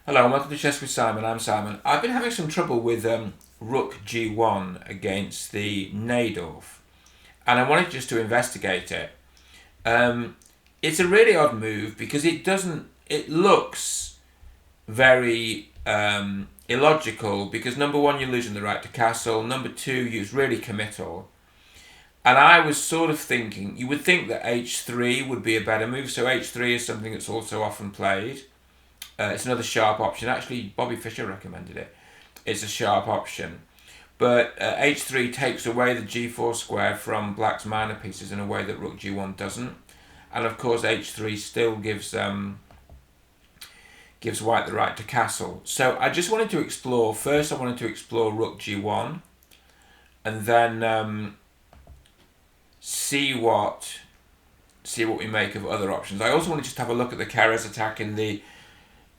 Hello and welcome to Chess with Simon. I'm Simon. I've been having some trouble with Rook G1 against the Najdorf, and I wanted just to investigate it. It's a really odd move because it looks very illogical because number one, you're losing the right to castle. Number two, it's really committal. And I was sort of thinking, you would think that H3 would be a better move. So H3 is something that's also often played. It's another sharp option. Actually, Bobby Fischer recommended it. It's a sharp option. But H3 takes away the G4 square from Black's minor pieces in a way that Rook G1 doesn't. And of course, H3 still gives White the right to castle. So I just wanted to explore. First, I wanted to explore Rook G1, and then see what we make of other options. I also want to just have a look at the Keres attack in the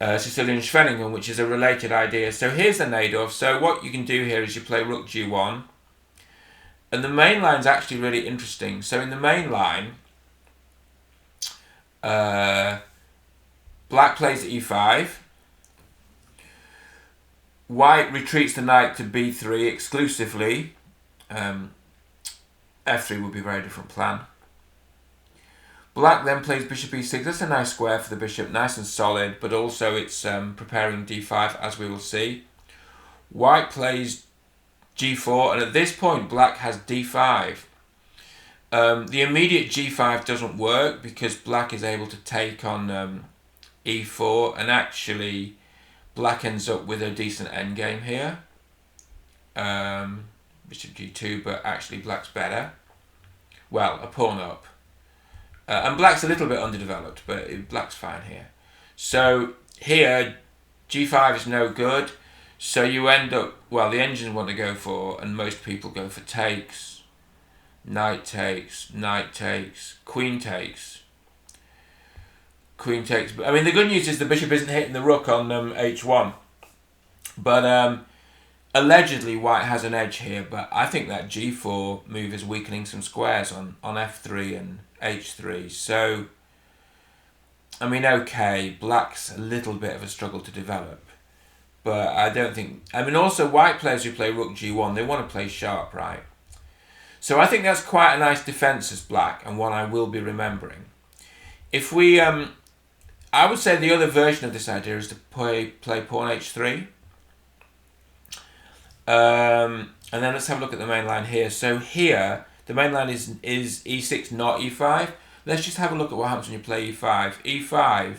Sicilian Schwenningen, which is a related idea. So here's the Najdorf. So what you can do here is you play Rook G1. And the main line's actually really interesting. So in the main line, Black plays E5. White retreats the knight to B3 exclusively. F3 would be a very different plan. Black then plays bishop e6. That's a nice square for the bishop, nice and solid, but also it's preparing d5, as we will see. White plays g4, and at this point, Black has d5. The immediate g5 doesn't work because Black is able to take on e4, and actually, Black ends up with a decent endgame here. Bishop g2, but actually Black's better. Well, a pawn up. And Black's a little bit underdeveloped, but Black's fine here. So here, g5 is no good. So you end up, well, the engines want to go for, and most people go for takes, knight takes, queen takes. Queen takes. I mean, the good news is the bishop isn't hitting the rook on h1. But allegedly, White has an edge here, but I think that g4 move is weakening some squares on f3 and h3. So, I mean, okay, Black's a little bit of a struggle to develop, but I don't think... I mean, also, White players who play Rook G1, they want to play sharp, right? So I think that's quite a nice defense as Black, and one I will be remembering. If we... I would say the other version of this idea is to play pawn h3. And then let's have a look at the main line here. So here, the main line is e6, not e5. Let's just have a look at what happens when you play e5. e5,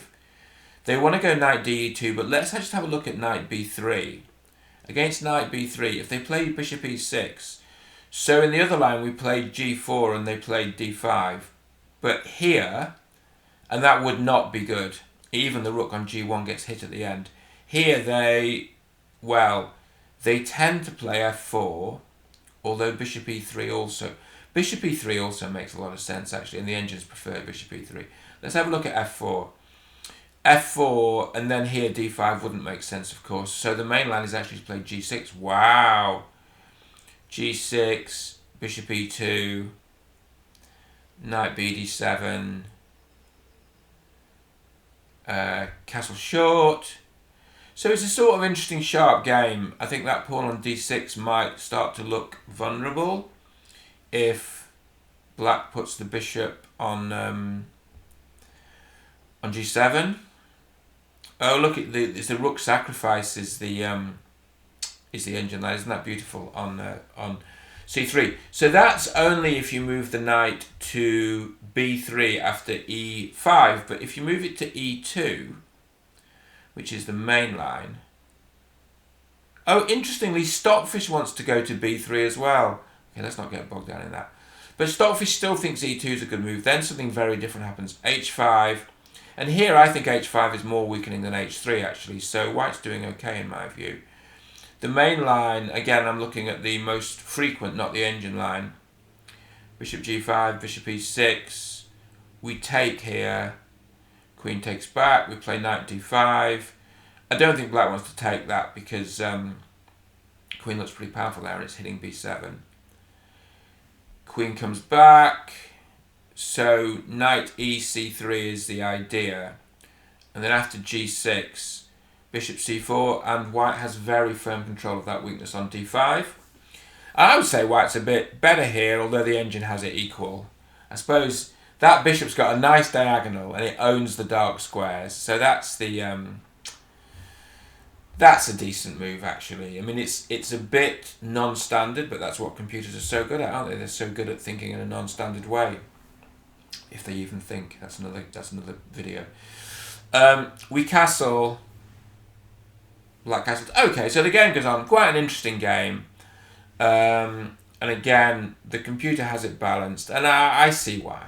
they want to go knight d2, but let's just have a look at knight b3. Against knight b3, if they play bishop e6, so in the other line we played g4 and they played d5. But here, and that would not be good. Even the rook on g1 gets hit at the end. Here they tend to play f4, although bishop e3 also. Bishop e3 also makes a lot of sense, actually, and the engines prefer bishop e3. Let's have a look at f4. f4, and then here d5 wouldn't make sense, of course. So the main line is actually to play g6. Wow! g6, bishop e2, knight bd7, castle short. So it's a sort of interesting sharp game. I think that pawn on d6 might start to look vulnerable if Black puts the bishop on g7. Oh, look at it's the rook sacrifice is the engine line. Isn't that beautiful on c3? So that's only if you move the knight to b3 after e5. But if you move it to e2, which is the main line. Oh, interestingly, Stockfish wants to go to b3 as well. Okay, let's not get bogged down in that. But Stockfish still thinks e2 is a good move. Then something very different happens. h5. And here I think h5 is more weakening than h3, actually. So White's doing okay in my view. The main line, again, I'm looking at the most frequent, not the engine line. Bishop g5, bishop e6. We take here. Queen takes back. We play knight d5. I don't think Black wants to take that because Queen looks pretty powerful there and it's hitting b7. Queen comes back. So knight e c3 is the idea. And then after g6, bishop c4, and white has very firm control of that weakness on d5. I would say white's a bit better here, although the engine has it equal. I suppose that bishop's got a nice diagonal and it owns the dark squares, so that's a decent move actually. I mean, it's a bit non-standard, but that's what computers are so good at, aren't they? They're so good at thinking in a non-standard way, if they even think. That's another video. We castle. Black castles. Okay, so the game goes on. Quite an interesting game. And again, the computer has it balanced, and I see why.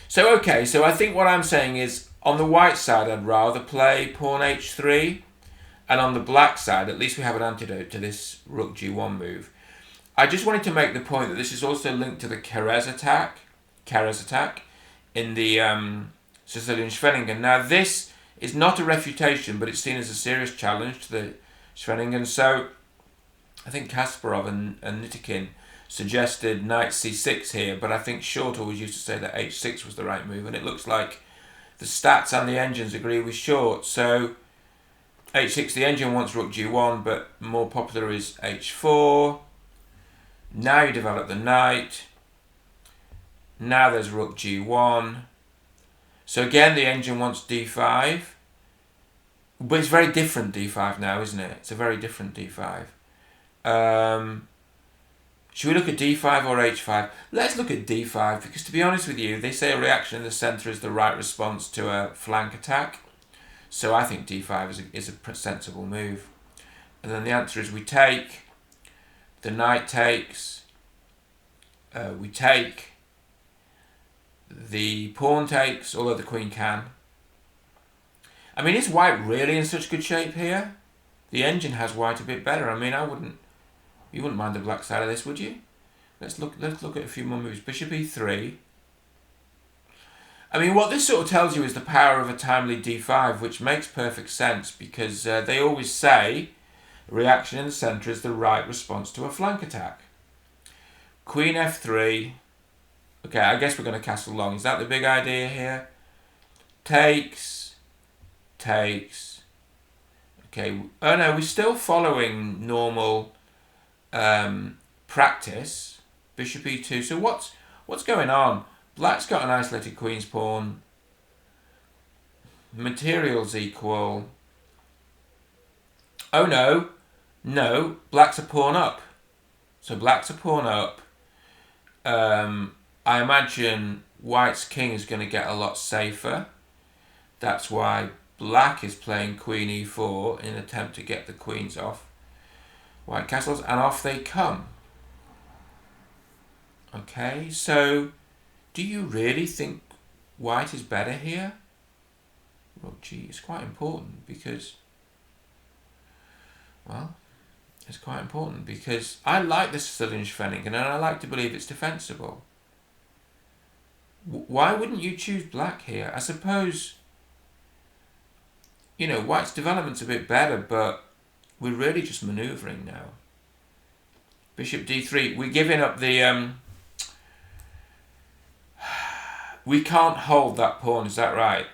So okay, so I think what I'm saying is, on the white side, I'd rather play pawn h3, and on the black side, at least we have an antidote to this rook g1 move. I just wanted to make the point that this is also linked to the Keres attack in the Sicilian Schwenningen. Now, this is not a refutation, but it's seen as a serious challenge to the Schwenningen. So I think Kasparov and Nitikin suggested knight c6 here, but I think Short always used to say that h6 was the right move, and it looks like the stats and the engines agree with Short. So h6, the engine wants rook g1, but more popular is h4. Now you develop the knight. Now there's rook g1. So again, the engine wants d5. But it's very different d5 now, isn't it? It's a very different d5. Should we look at d5 or h5? Let's look at d5, because to be honest with you, they say a reaction in the centre is the right response to a flank attack. So I think d5 is a sensible move. And then the answer is we take, the knight takes, we take, the pawn takes, although the queen can. I mean, is white really in such good shape here? The engine has white a bit better. I mean, you wouldn't mind the black side of this, would you? Let's look at a few more moves. Bishop e3. I mean, what this sort of tells you is the power of a timely d5, which makes perfect sense, because they always say reaction in the centre is the right response to a flank attack. Queen f3. Okay, I guess we're going to castle long. Is that the big idea here? Takes. Takes. Okay. Oh no, we're still following normal practice. Bishop e2. So what's going on? Black's got an isolated queen's pawn. Materials equal. Oh no. No, black's a pawn up. So black's a pawn up. I imagine white's king is going to get a lot safer. That's why black is playing queen e4 in an attempt to get the queens off. White castles, and off they come. Okay, so do you really think white is better here? Rook g is quite important because, well, it's quite important because I like the Sicilian Schwenningen and I like to believe it's defensible. Why wouldn't you choose black here? I suppose, you know, white's development's a bit better, but we're really just manoeuvring now. Bishop d3. We're giving up the... we can't hold that pawn, is that right?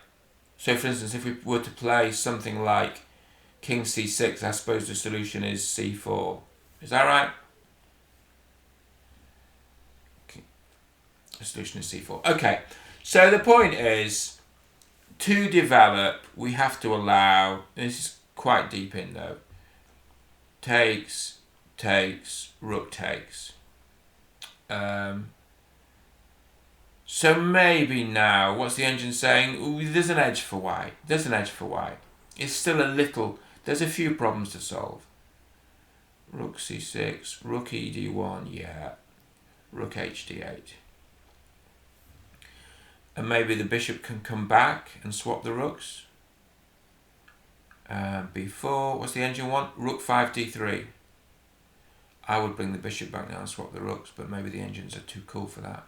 So, for instance, if we were to play something like king c6, I suppose the solution is c4. Is that right? The solution is c4. Okay, so the point is, to develop, we have to allow, this is quite deep in though, takes, takes, rook takes. So maybe now, what's the engine saying? Ooh, there's an edge for white. There's an edge for white. It's still a little, there's a few problems to solve. Rook c6, rook ed1, yeah. Rook hd8. And maybe the bishop can come back and swap the rooks. b4, what's the engine want? Rook 5 d3. I would bring the bishop back now and swap the rooks, but maybe the engines are too cool for that.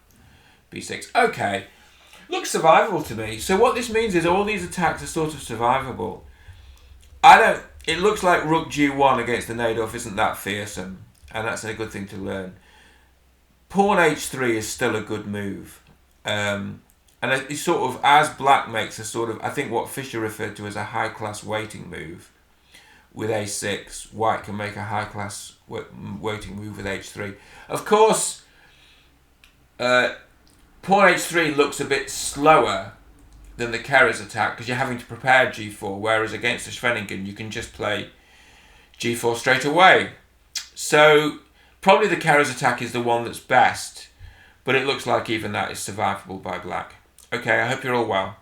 b6. Okay, looks survivable to me. So what this means is all these attacks are sort of survivable. It looks like rook g1 against the Najdorf isn't that fearsome, and that's a good thing to learn. Pawn h3 is still a good move. And And it's sort of, as black makes a sort of, I think what Fischer referred to as a high-class waiting move with a6, white can make a high-class waiting move with h3. Of course, pawn h3 looks a bit slower than the Keres attack because you're having to prepare g4, whereas against the Schwenningen you can just play g4 straight away. So probably the Keres attack is the one that's best, but it looks like even that is survivable by black. Okay, I hope you're all well.